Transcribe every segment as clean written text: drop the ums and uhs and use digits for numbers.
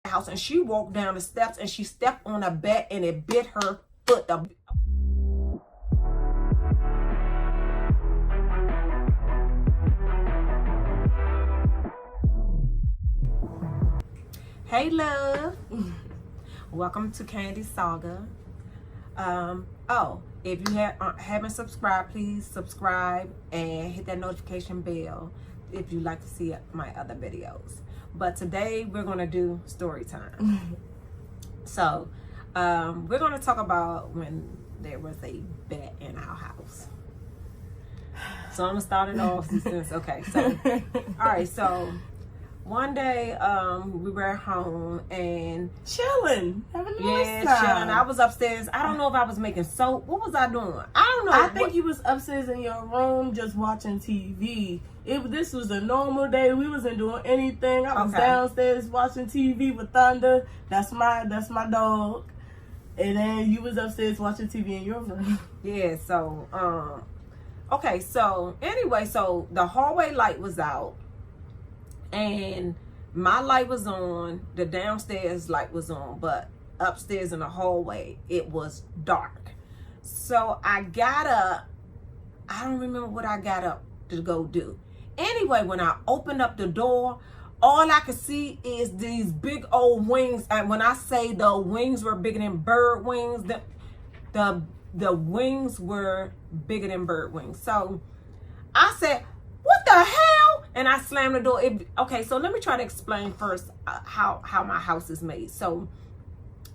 house, and she walked down the steps and she stepped on a bat and it bit her foot. Hey love, welcome to Candy Saga. If you haven't subscribed, please subscribe and hit that notification bell if you'd like to see my other videos. But today we're going to do story time. So we're going to talk about when there was a bat in our house. So I'm going to start it off since, okay, so, all right, so one day we were at home and chilling, having a nice time. Chilling. I was upstairs. I don't know if I was making soap. What was I doing? I don't know. I think you was upstairs in your room just watching TV. This was a normal day. We wasn't doing anything. I was downstairs watching TV with Thunder. That's my dog. And then you was upstairs watching TV in your room. Yeah. So okay. So anyway, so the hallway light was out. And my light was on, the downstairs light was on, but upstairs in the hallway, it was dark. So I got up, I don't remember what I got up to go do. Anyway, when I opened up the door, all I could see is these big old wings. And when I say the wings were bigger than bird wings, the wings were bigger than bird wings. So I said, what the hell? And I slammed the door. Okay, so let me try to explain first how my house is made. So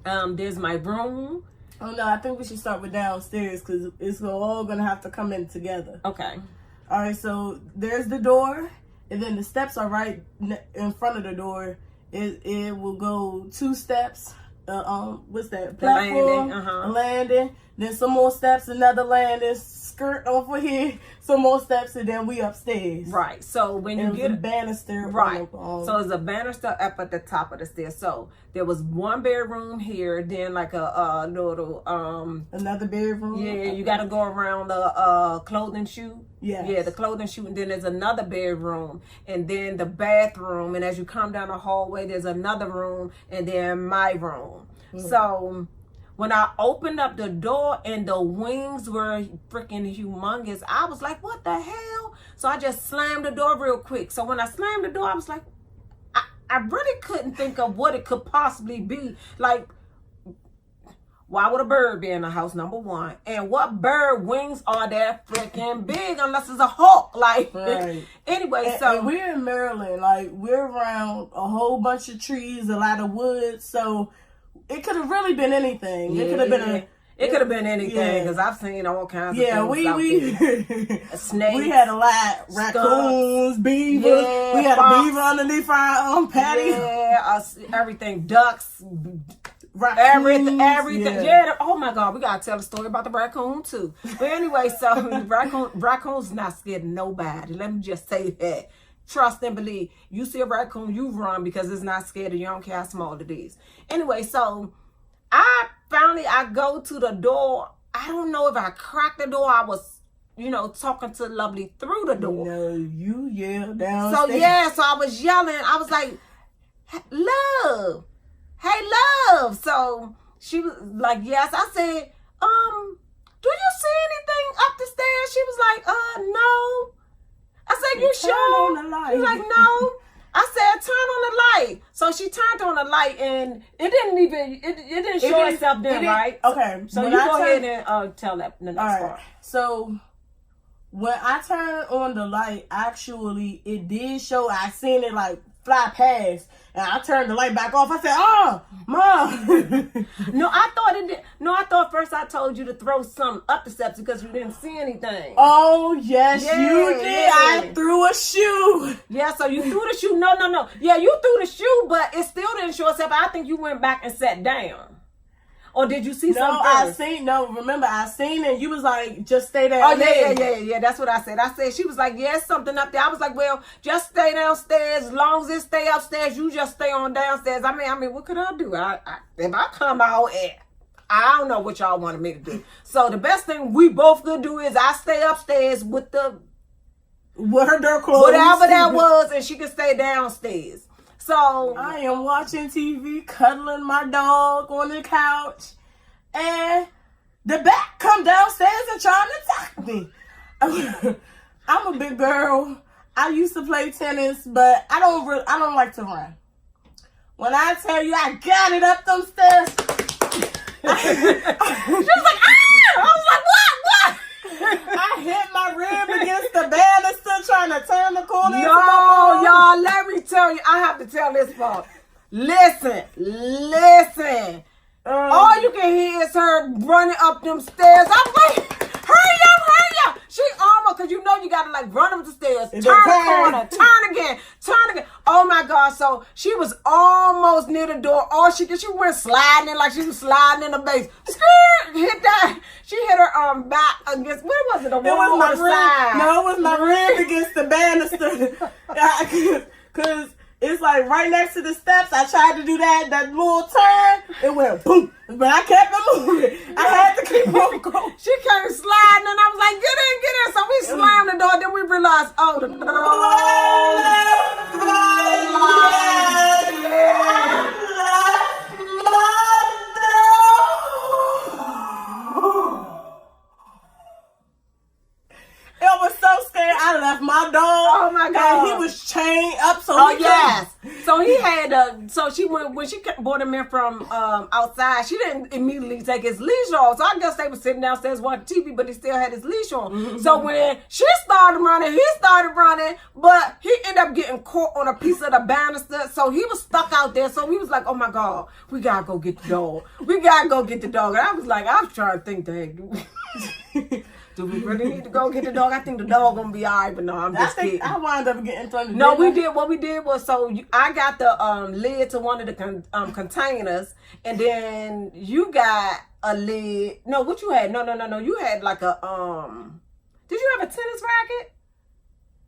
there's my room. Oh no, I think we should start with downstairs because it's all gonna have to come in together. Okay. All right, so there's the door, and then the steps are right in front of the door. It will go 2 steps. What's that? Platform, a landing. Then some more steps, another landing, skirt over here, some more steps, and then we upstairs. Right. So when you get a banister, right. So it's a banister up at the top of the stairs. So there was one bedroom here, then like a little another bedroom. Yeah, you got to go around the clothing chute. Yeah. Yeah, the clothing chute, and then there's another bedroom, and then the bathroom, and as you come down the hallway, there's another room, and then my room. So when I opened up the door and the wings were freaking humongous, I was like, what the hell? So I just slammed the door real quick. So when I slammed the door, I was like, I really couldn't think of what it could possibly be. Like, why would a bird be in the house, number one? And what bird wings are that freaking big unless it's a hawk? Like, right. Anyway, and we're in Maryland. Like, we're around a whole bunch of trees, a lot of wood. So it could have really been anything. Yeah, it could have been it could have been anything because I've seen all kinds of things. We snakes. We had a lot, raccoons, beaver. Yeah, we had a beaver underneath our patio. Yeah, everything, ducks, raccoons, everything. Yeah. Oh my God, we gotta tell a story about the raccoon too. But anyway, so raccoon's not scared of nobody. Let me just say that. Trust and believe. You see a raccoon, you run because it's not scared of you. Don't care how small it is. Anyway, so I go to the door. I don't know if I cracked the door. I was, talking to Lovely through the door. No, you yelled downstairs. So yeah, so I was yelling. I was like, love. Hey, love. So she was like, yes. I said, do you see anything up the stairs? She was like, no. I said, you sure? She's like, no. I said, turn on the light. So she turned on the light and it didn't show itself then, right? Okay. So you go ahead and tell that the next part. So when I turned on the light, actually it did show. I seen it like fly past, and I turned the light back off. I said, "Oh, Mom." No, I thought it did. No, I thought first I told you to throw something up the steps because you didn't see anything. Oh yes, you did. I threw a shoe. Yeah, so you threw the shoe. No. Yeah, you threw the shoe, but it still didn't show itself. I think you went back and sat down. Or did you see something? Remember, I seen it. You was like, just stay there. Oh, yeah. That's what I said. She was like, yeah, something up there. I was like, well, just stay downstairs. As long as it stay upstairs, you just stay on downstairs. I mean, what could I do? If I come out, I don't know what y'all wanted me to do. So the best thing we both could do is I stay upstairs with her door closed. Whatever that was, and she could stay downstairs. So I am watching TV, cuddling my dog on the couch, and the bat come downstairs and trying to attack me. I'm a big girl. I used to play tennis, but I don't like to run. When I tell you I got it up them stairs, she was like, ah! I was like, what? I hit my rib against the banister trying to turn the corner. No, y'all, let me tell you, I have to tell this part. Listen. All you can hear is her running up them stairs. I'm like, hurry up. She almost, because you know you got to like run up the stairs, turn the corner, turn again. Oh my God. So she was almost near the door. She went sliding in like she was sliding in the base. Hit that. She hit her back against, where was it? The wall or the side? No, it was my rib against the banister. Because it's like right next to the steps. I tried to do that little turn. It went boom. But I kept it moving. I had to keep on going. She came sliding and I was like, get in. So we slammed the door. Then we realized, the It was so scary. I left my dog. Oh my God. And he was chained up. So he had so she went when she brought him in from outside. She didn't immediately take his leash off. So I guess they were sitting downstairs watching TV, but he still had his leash on. Mm-hmm. So when she started running, he started running, but he ended up getting caught on a piece of the banister. So he was stuck out there. So we was like, oh my God, we gotta go get the dog. And I was like, I was trying to think, dang, do we really need to go get the dog? I think the dog gonna be all right, but no, I'm just kidding. I wound up getting thrown. No, we did. What we did was, I got the lid to one of the containers, and then you got a lid. No, what you had? No. You had like a Did you have a tennis racket?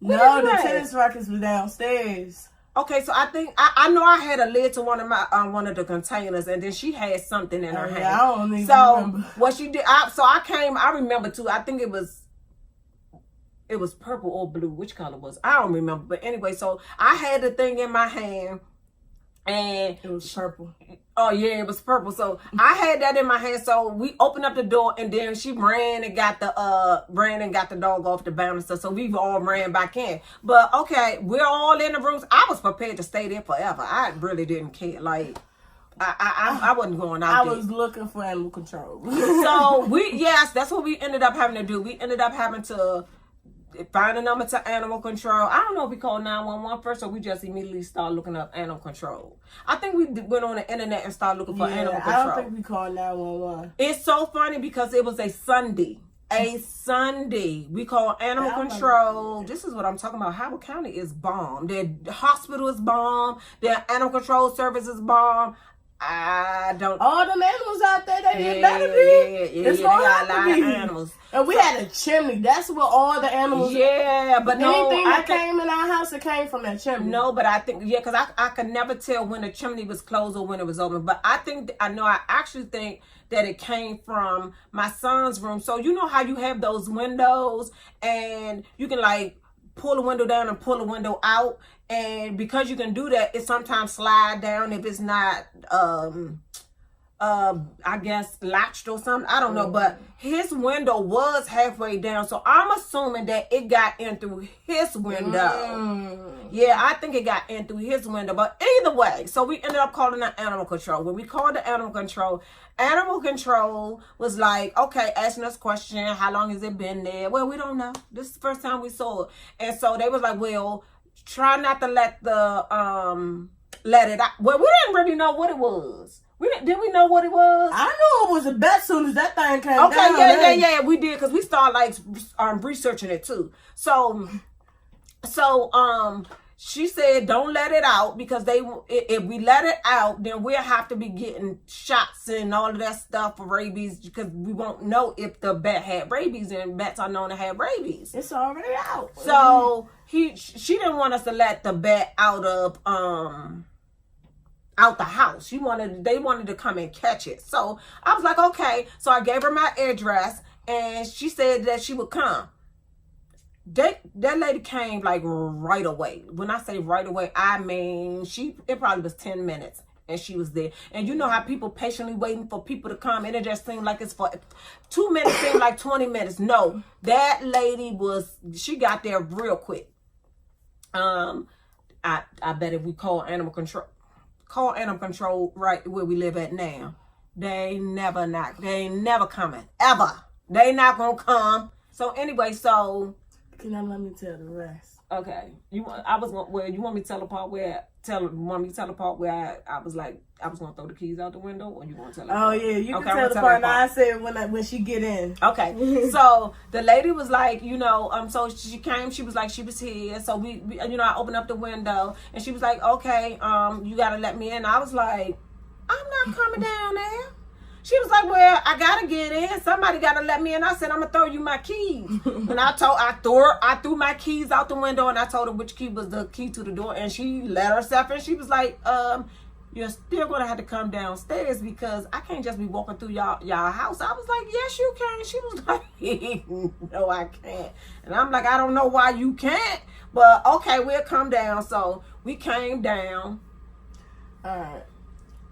No, the tennis rackets were downstairs. Okay, so I think I know I had a lid to one of my one of the containers, and then she had something in her hand. I don't even remember. What she did, I remember too. I think it was purple or blue. Which color was? I don't remember. But anyway, so I had the thing in my hand, and it was purple. Oh yeah, it was purple. So I had that in my hand. So we opened up the door, and then she ran and got the dog off the banister. So we all ran back in. But okay, we're all in the rooms. I was prepared to stay there forever. I really didn't care. Like I wasn't going out there. I was looking for animal control. So that's what we ended up having to do. We ended up having to find a number to animal control. I don't know if we called 911 first, or we just immediately started looking up animal control. I think we went on the internet and started looking for animal control. I don't think we called 911. It's so funny because it was a Sunday. We called animal control. This is what I'm talking about. Howard County is bomb. Their hospital is bomb. Their animal control service is bomb. I don't. All them animals out there, they better be. They got a lot of animals. And we had a chimney. That's where all the animals. Yeah, but no. Anything that came in our house, it came from that chimney. No, but I think because I could never tell when the chimney was closed or when it was open. But I actually think that it came from my son's room. So you know how you have those windows and you can like pull the window down and pull the window out. And because you can do that, it sometimes slide down if it's not, I guess, latched or something. I don't know. But his window was halfway down. So I'm assuming that it got in through his window. Yeah, I think it got in through his window. But either way, so we ended up calling the animal control. When we called the animal control was like, okay, asking us question, how long has it been there? Well, we don't know. This is the first time we saw it. And so they was like, well, try not to let it out. Well, we didn't really know what it was. Did we know what it was? I knew it was a bat soon as that thing came down. Okay, yeah, we did because we started like researching it too. So she said don't let it out because if we let it out, then we'll have to be getting shots and all of that stuff for rabies because we won't know if the bat had rabies, and bats are known to have rabies. It's already out. So she didn't want us to let the bat out of out the house. They wanted to come and catch it. So I was like, okay. So I gave her my address and she said that she would come. that lady came like right away. When I say right away, I mean it probably was 10 minutes and she was there. And you know how people patiently waiting for people to come, and it just seemed like it's for 2 minutes, seemed like 20 minutes. No, that lady she got there real quick. I bet if we call animal control right where we live at now, they ain't never coming ever. They not gonna come. So anyway, can I let me tell the rest? Okay. You want me to tell the part where I was like I was gonna throw the keys out the window, or you want to tell? Oh yeah, you can tell the part. Now I said when she get in. Okay. So the lady was like, so she came. She was like, she was here. So we I opened up the window, and she was like, okay, you gotta let me in. I was like, I'm not coming down there. She was like, well, I gotta get in. Somebody gotta let me in. I said, I'm gonna throw you my keys. And I threw my keys out the window, and I told her which key was the key to the door, and she let herself in. She was like, you're still gonna have to come downstairs because I can't just be walking through y'all house. I was like, yes, you can. She was like, no, I can't. And I'm like, I don't know why you can't, but okay, we'll come down. So we came down. All right.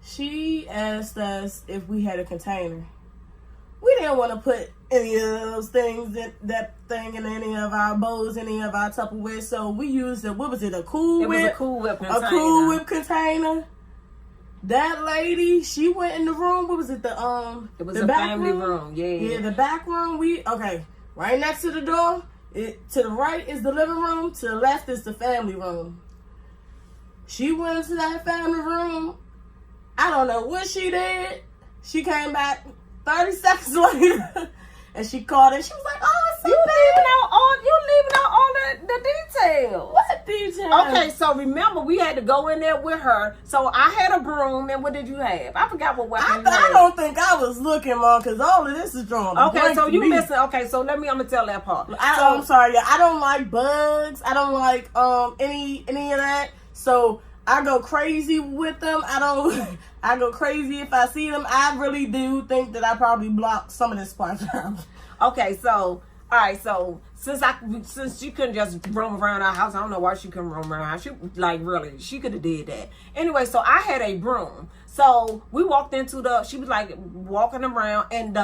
She asked us if we had a container. We didn't want to put any of those things, that thing in any of our bowls, any of our Tupperware. So we used a Cool Whip? It was a Cool Whip container. A Cool Whip container. That lady, she went in the room. What was it? It was a family room. Yeah. Yeah, the back room. Right next to the door. To the right is the living room. To the left is the family room. She went into that family room. I don't know what she did. She came back 30 seconds later, and she called and she was like, "Oh, it's so bad." You leaving out all the details. What details? Okay, so remember we had to go in there with her. So I had a broom, and what did you have? I forgot what weapon you had. I don't think I was looking, Mom, because all of this is drawn. Okay, so you missing. Okay, so I'm gonna tell that part. I'm sorry, yeah. I don't like bugs. I don't like any of that. So I go crazy with them. I go crazy if I see them. I really do think that I probably blocked some of this part out. Okay, so all right, so since she couldn't just roam around our house, I don't know why she couldn't roam around. She could have did that. Anyway, so I had a broom. So we walked into she was like walking around, and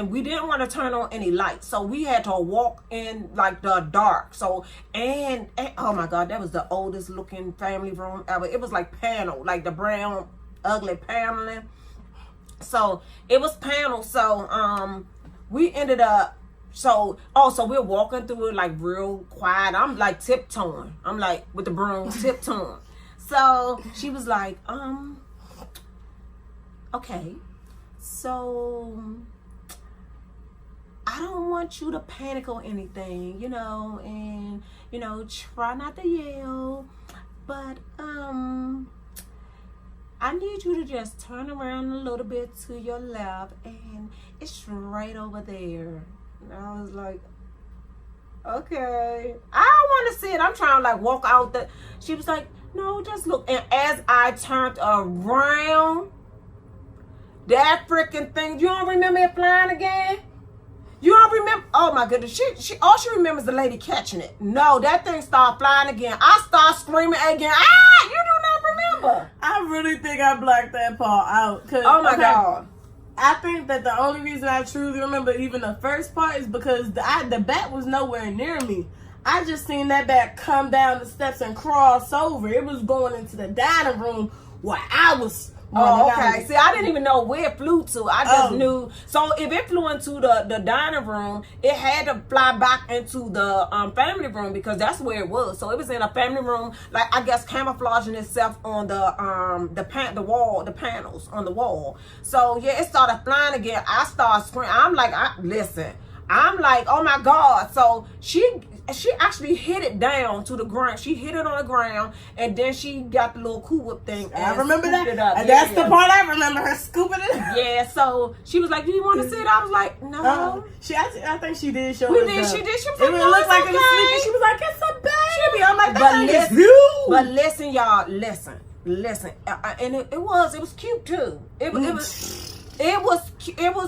we didn't want to turn on any lights, so we had to walk in like the dark. So and oh my God, that was the oldest looking family room ever. It was like panel, like the brown ugly paneling. So it was panel. So we ended up. So we're walking through it like real quiet. I'm like tiptoeing. I'm like with the broom tiptoeing. So she was like, okay, so I don't want you to panic or anything, and try not to yell, but I need you to just turn around a little bit to your left, and it's right over there. And I was like, okay, I don't want to see it. I'm trying to like walk out she was like, no, just look. And as I turned around, that freaking thing, you don't remember it flying again? You don't remember? Oh my goodness, she all she remembers the lady catching it. No, that thing started flying again. I started screaming again. You do not remember? I really think I blacked that part out. Oh my God. I think that the only reason I truly remember even the first part is because the bat was nowhere near me. I just seen that bat come down the steps and cross over. It was going into the dining room where I was. Oh, okay. See, I didn't even know where it flew to. I just knew. So if it flew into the dining room, it had to fly back into the family room because that's where it was. So it was in a family room, like I guess camouflaging itself on the wall, the panels on the wall. So yeah, it started flying again. I started screaming. I'm like, oh my God. So she actually hit it down to the ground. She hit it on the ground, and then she got the little Cool Whip thing. And I remember that. It up. And that's the part I remember, her scooping it up. Yeah, so she was like, do you want to see it? I was like, no. I think she did show We us did. that. She did. She was it like, no, looked like okay. it was sleeping. She was like, it's a baby. I'm like, but listen, y'all, listen. And it was cute too. It was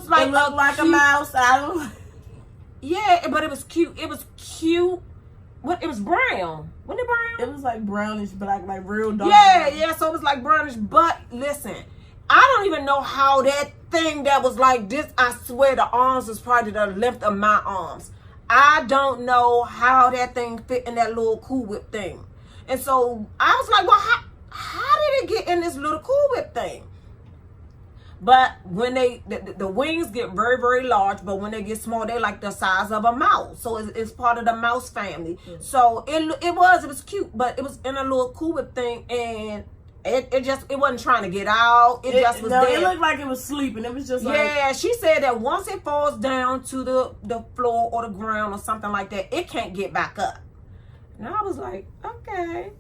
like it looked like a mouse. I don't. Yeah, but it was cute. It was cute What, it was brown. Wasn't it brown? It was like brownish black, like real dark. Yeah, so it was like brownish. But listen, I don't even know how that thing that was like this, I swear the arms was probably the length of my arms. I don't know how that thing fit in that little Cool Whip thing. And so I was like, well, how did it get in this little Cool Whip thing? But when the wings get very, very large, but when they get small, they're like the size of a mouse. So it's part of the mouse family. Mm. So it was cute, but it was in a little Cool Whip thing, and it wasn't trying to get out. It just was there. It looked like it was sleeping. It was just like... Yeah, she said that once it falls down to the floor or the ground or something like that, it can't get back up. And I was like, okay.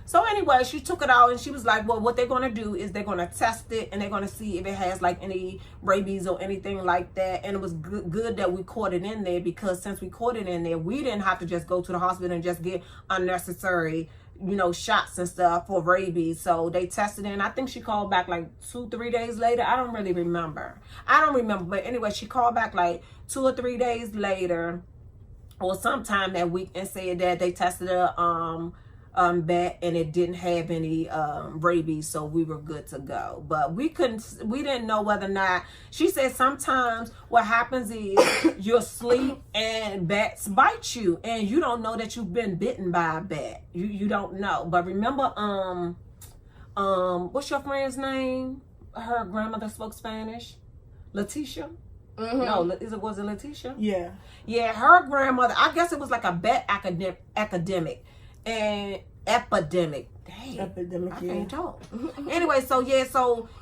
So anyway, she took it out and she was like, well, what they're going to do is they're going to test it and they're going to see if it has like any rabies or anything like that. And it was good that we caught it in there, because since we caught it in there, we didn't have to just go to the hospital and just get unnecessary, shots and stuff for rabies. So they tested it, and I think she called back like 2-3 days later. I don't really remember. But anyway, she called back like 2 or 3 days later or sometime that week and said that they tested a bat and it didn't have any rabies, so we were good to go. But we didn't know whether or not. She said sometimes what happens is you're asleep and bats bite you and you don't know that you've been bitten by a bat. You don't know. But remember, what's your friend's name? Her grandmother spoke Spanish. Leticia? Mm-hmm. No, was it Leticia? Yeah, her grandmother, I guess it was like a bat epidemic. And epidemic. Dang, epidemic, I can't talk. Anyway, so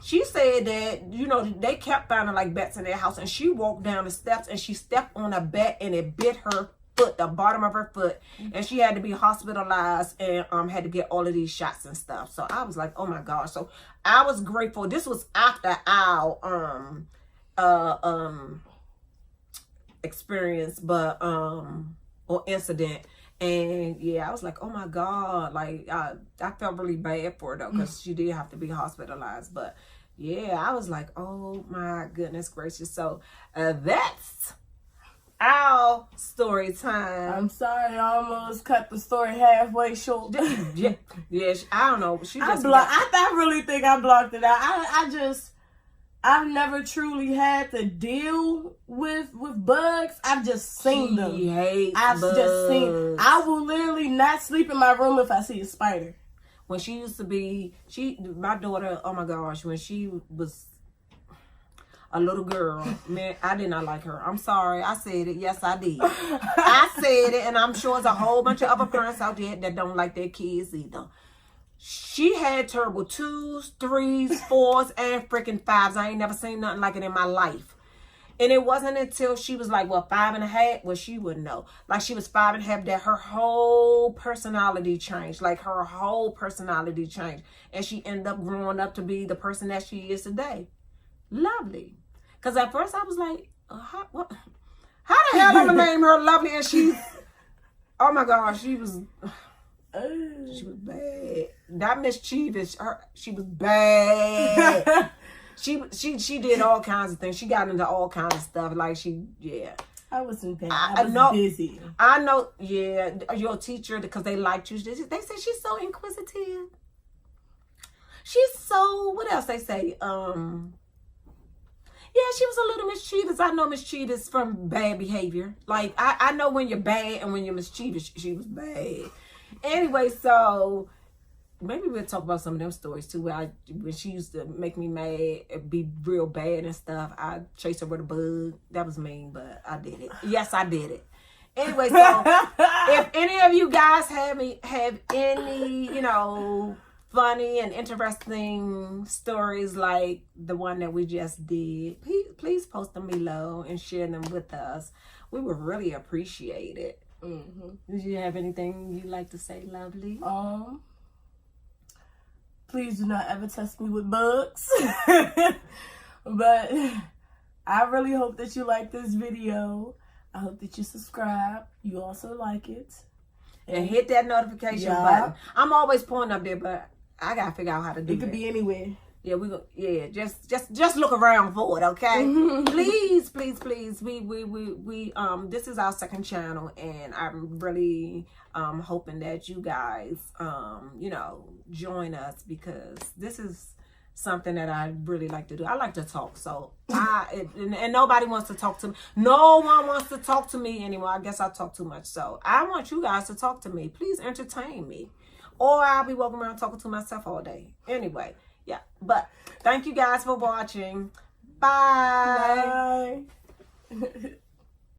she said that, they kept finding like bats in their house, and she walked down the steps and she stepped on a bat and it bit her foot, the bottom of her foot, and she had to be hospitalized and had to get all of these shots and stuff. So I was like, oh my gosh. So I was grateful. This was after our experience, but or incident. And yeah, I was like, oh my God, like I felt really bad for her though, because she did have to be hospitalized. But yeah, I was like, oh my goodness gracious. So that's our story time. I'm sorry, I almost cut the story halfway short. Yeah, I don't know. I really think I blocked it out. I've never truly had to deal with bugs. I've just seen them. I've just seen. I will literally not sleep in my room if I see a spider. When she used to be, my daughter, oh my gosh, when she was a little girl, man, I did not like her. I'm sorry. I said it. Yes, I did. I said it, and I'm sure there's a whole bunch of other parents out there that don't like their kids either. She had terrible 2s, 3s, 4s, and freaking 5s. I ain't never seen nothing like it in my life. And it wasn't until she was like, 5.5? Well, she wouldn't know. Like, she was 5.5 that her whole personality changed. Like, her whole personality changed. And she ended up growing up to be the person that she is today. Lovely. Because at first I was like, how the hell am I name her Lovely? And she, oh my gosh, she was bad. That mischievous. She was bad. she did all kinds of things. She got into all kinds of stuff. Like I wasn't bad. I was busy. I know. Yeah, your teacher, because they liked you. They said she's so inquisitive. She's so. What else they say? Yeah, she was a little mischievous. I know mischievous from bad behavior. Like I know when you're bad and when you're mischievous. She was bad. Anyway, so maybe we'll talk about some of them stories too. When she used to make me mad and be real bad and stuff, I chased her with a bug. That was mean, but I did it. Yes, I did it. Anyway, so if any of you guys have any, funny and interesting stories like the one that we just did, please post them below and share them with us. We would really appreciate it. Mm-hmm. Did you have anything you'd like to say, Lovely? Please do not ever test me with bugs. But I really hope that you like this video. I hope that you subscribe. You also like it. And hit that notification button. I'm always pointing up there, but I gotta figure out how to do it. It could be anywhere. Yeah, just look around for it, okay? Please. We this is our second channel, and I'm really hoping that you guys join us, because this is something that I really like to do. I like to talk, so and nobody wants to talk to me. No one wants to talk to me anymore. I guess I talk too much, so I want you guys to talk to me. Please entertain me, or I'll be walking around talking to myself all day. Anyway, yeah. But thank you guys for watching. Bye. Bye.